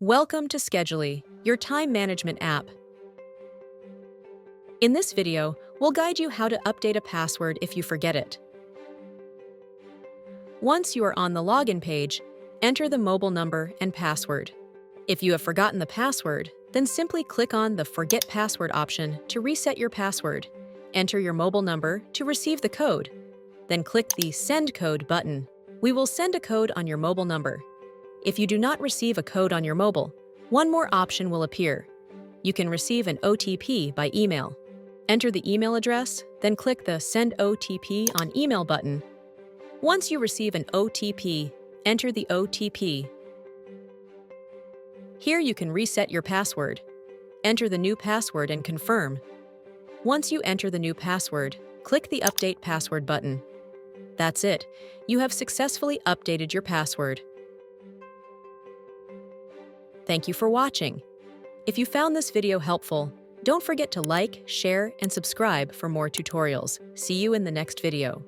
Welcome to Scheduley, your time management app. In this video, we'll guide you how to update a password if you forget it. Once you are on the login page, enter the mobile number and password. If you have forgotten the password, then simply click on the Forget Password option to reset your password. Enter your mobile number to receive the code. Then click the Send Code button. We will send a code on your mobile number. If you do not receive a code on your mobile, one more option will appear. You can receive an OTP by email. Enter the email address, then click the Send OTP on Email button. Once you receive an OTP, enter the OTP. Here you can reset your password. Enter the new password and confirm. Once you enter the new password, click the Update Password button. That's it. You have successfully updated your password. Thank you for watching. If you found this video helpful, don't forget to like, share, and subscribe for more tutorials. See you in the next video.